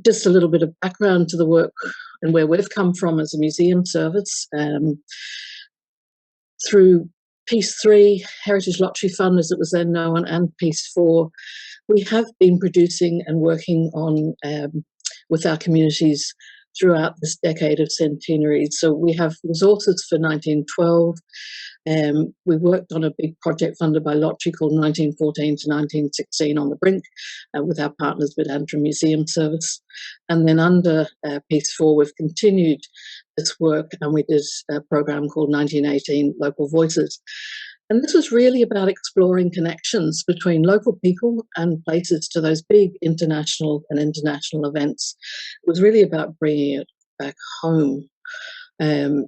just a little bit of background to the work and where we've come from as a museum service. Through Piece 3, Heritage Lottery Fund as it was then known, and Piece 4, we have been producing and working on with our communities throughout this decade of centenary. So we have resources for 1912. We worked on a big project funded by Lottery called 1914 to 1916 on the Brink with our partners with Antrim Museum Service. And then under Piece 4, we've continued this work, and we did a program called 1918 Local Voices. And this was really about exploring connections between local people and places to those big international events. It was really about bringing it back home. And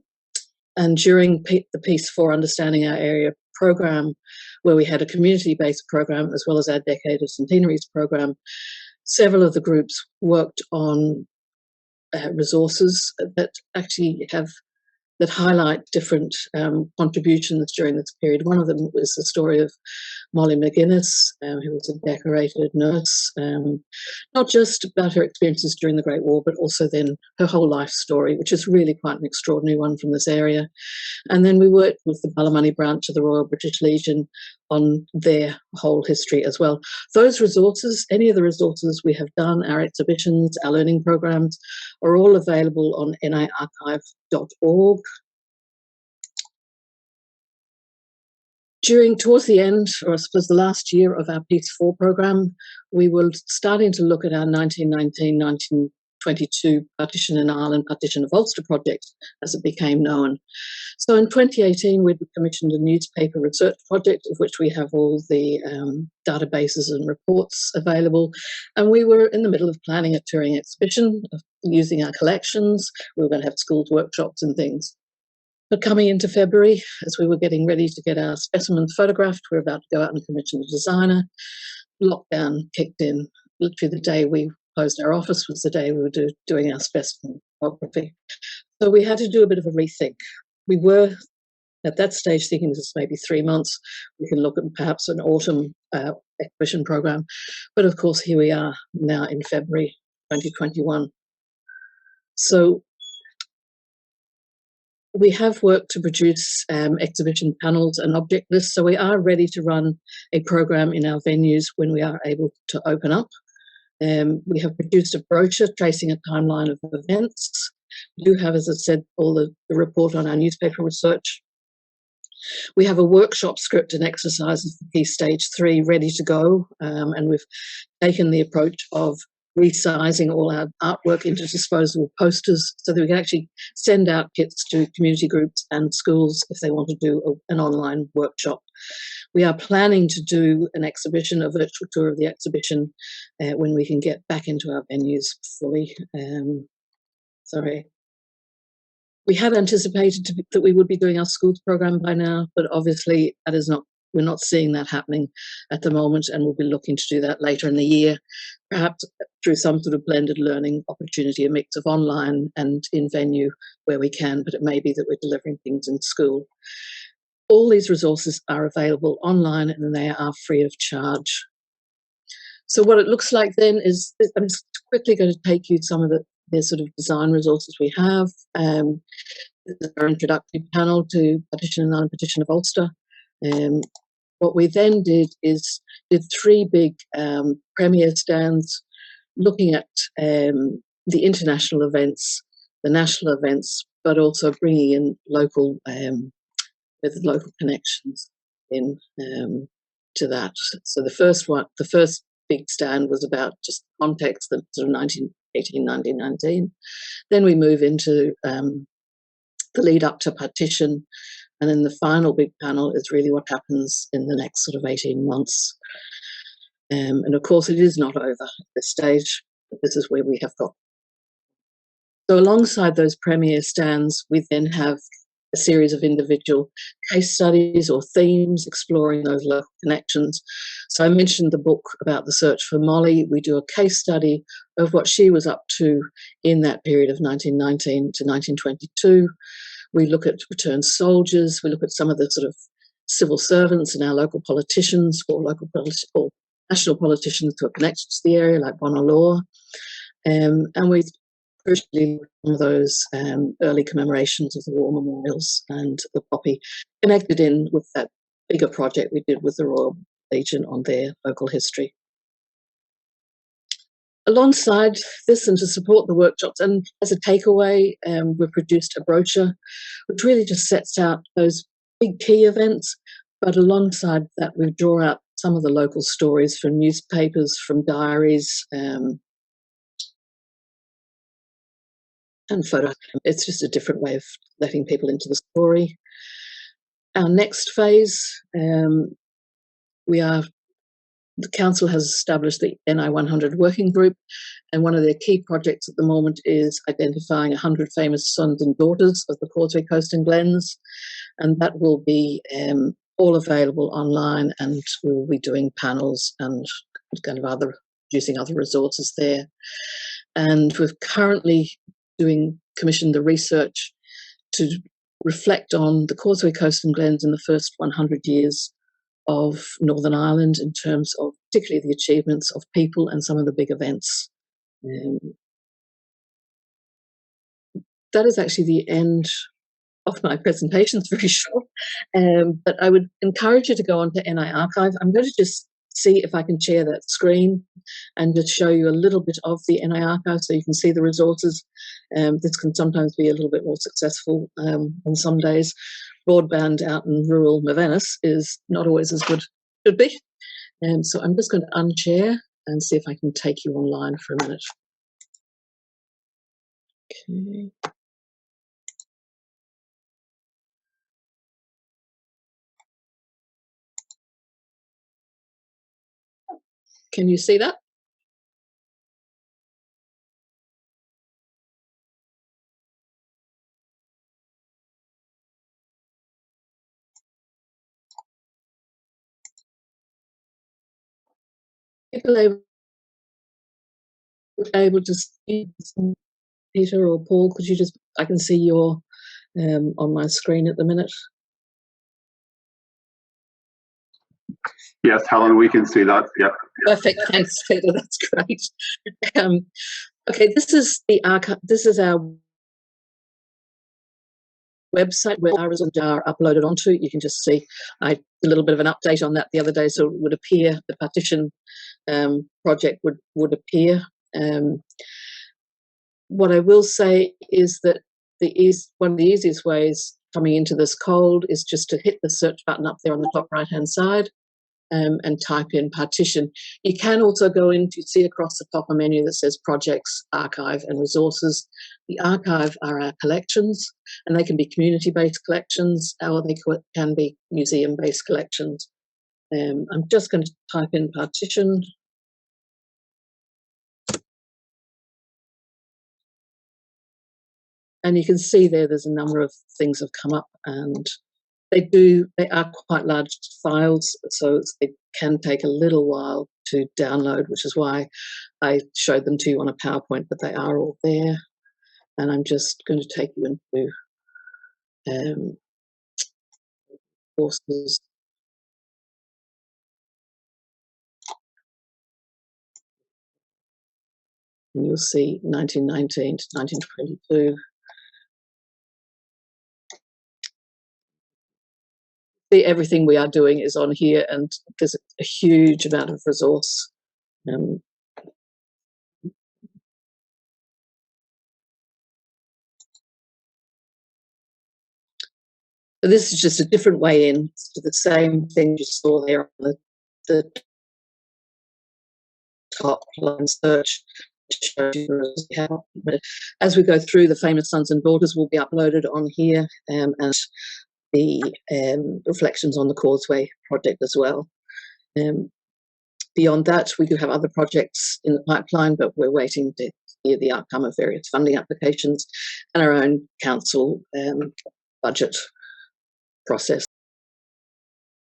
during the Piece 4 Understanding Our Area program, where we had a community-based program as well as our Decade of Centenaries program, several of the groups worked on resources that actually that highlight different contributions during this period. One of them was the story of Molly McGuinness, who was a decorated nurse, not just about her experiences during the Great War, but also then her whole life story, which is really quite an extraordinary one from this area. And then we worked with the Ballymoney branch of the Royal British Legion on their whole history as well. Those resources, any of the resources we have done, our exhibitions, our learning programs, are all available on niarchive.org. Towards the end, or I suppose the last year of our Piece 4 program, we were starting to look at our 1919-1922 Partition in Ireland, Partition of Ulster project, as it became known. So in 2018, we commissioned a newspaper research project, of which we have all the databases and reports available. And we were in the middle of planning a touring exhibition, using our collections. We were going to have schools, workshops and things. But coming into February, as we were getting ready to get our specimens photographed, we were about to go out and commission a designer. Lockdown kicked in. Literally the day we closed our office was the day we were doing our specimen photography. So we had to do a bit of a rethink. We were at that stage thinking this is maybe 3 months. We can look at perhaps an autumn exhibition program. But of course, here we are now in February 2021. So we have worked to produce exhibition panels and object lists, so we are ready to run a program in our venues when we are able to open up. We have produced a brochure tracing a timeline of events. We do have, as I said, all the report on our newspaper research. We have a workshop script and exercises for Key Stage 3 ready to go, and we've taken the approach of resizing all our artwork into disposable posters so that we can actually send out kits to community groups and schools if they want to do an online workshop. We are planning to do an exhibition, a virtual tour of the exhibition, when we can get back into our venues fully. We had anticipated that we would be doing our schools program by now, but obviously that is not. We're not seeing that happening at the moment, and we'll be looking to do that later in the year, perhaps through some sort of blended learning opportunity, a mix of online and in venue where we can, but it may be that we're delivering things in school. All these resources are available online and they are free of charge. So what it looks like then is, I'm just quickly going to take you some of the sort of design resources we have. This is our introductory panel to Partition in Ireland, Partition of Ulster. What we then did is did 3 big premiere stands looking at the international events, the national events, but also bringing in local with local connections in to that. So the first big stand was about just context, the sort of 1918, 1919. Then we move into the lead up to partition. And then the final big panel is really what happens in the next sort of 18 months. And of course, it is not over at this stage, but this is where we have got. So alongside those premiere stands, we then have a series of individual case studies or themes exploring those local connections. So I mentioned the book about the search for Molly. We do a case study of what she was up to in that period of 1919 to 1922. We look at returned soldiers. We look at some of the sort of civil servants and our local politicians or national politicians who are connected to the area, like Bonalaw. And we've crucially one of those early commemorations of the war memorials and the poppy connected in with that bigger project we did with the Royal Legion on their local history. Alongside this, and to support the workshops, and as a takeaway, we've produced a brochure which really just sets out those big key events, but alongside that we draw out some of the local stories from newspapers, from diaries, and photos. It's just a different way of letting people into the story. Our next phase, the council has established the NI 100 working group, and one of their key projects at the moment is identifying 100 famous sons and daughters of the Causeway Coast and Glens, and that will be all available online, and we'll be doing panels and kind of using other resources there. And we've currently commissioned the research to reflect on the Causeway Coast and Glens in the first 100 years of Northern Ireland in terms of particularly the achievements of people and some of the big events. That is actually the end of my presentation. It's very short, but I would encourage you to go onto NI Archive. I'm going to just see if I can share that screen and just show you a little bit of the NI Archive so you can see the resources. This can sometimes be a little bit more successful on some days. Broadband out in rural Mavennis is not always as good as it should be. So I'm just going to unshare and see if I can take you online for a minute. Okay. Can you see that? People able to see, Peter or Paul, could you just, I can see your on my screen at the minute. Yes, Helen, we can see that. Yep. Perfect. Thanks, Peter. That's great. Okay, this is the archive. This is our website where our results are uploaded onto. You can just see I did a little bit of an update on that the other day, so it would appear the partition project would appear. What I will say is that one of the easiest ways coming into this cold is just to hit the search button up there on the top right hand side and type in partition. You can also go in to see across the top a menu that says projects, archive and resources. The archive are our collections, and they can be community-based collections or they can be museum-based collections. I'm just going to type in partition. And you can see there's a number of things have come up, and they are quite large files, so they can take a little while to download, which is why I showed them to you on a PowerPoint, but they are all there. And I'm just going to take you into courses. And you'll see 1919 to 1922. Everything we are doing is on here, and there's a huge amount of resource. This is just a different way in to the same thing you saw there on the top line search. As we go through, the famous sons and daughters will be uploaded on here, and the reflections on the Causeway project as well. Beyond that, we do have other projects in the pipeline, but we're waiting to hear the outcome of various funding applications and our own council budget process.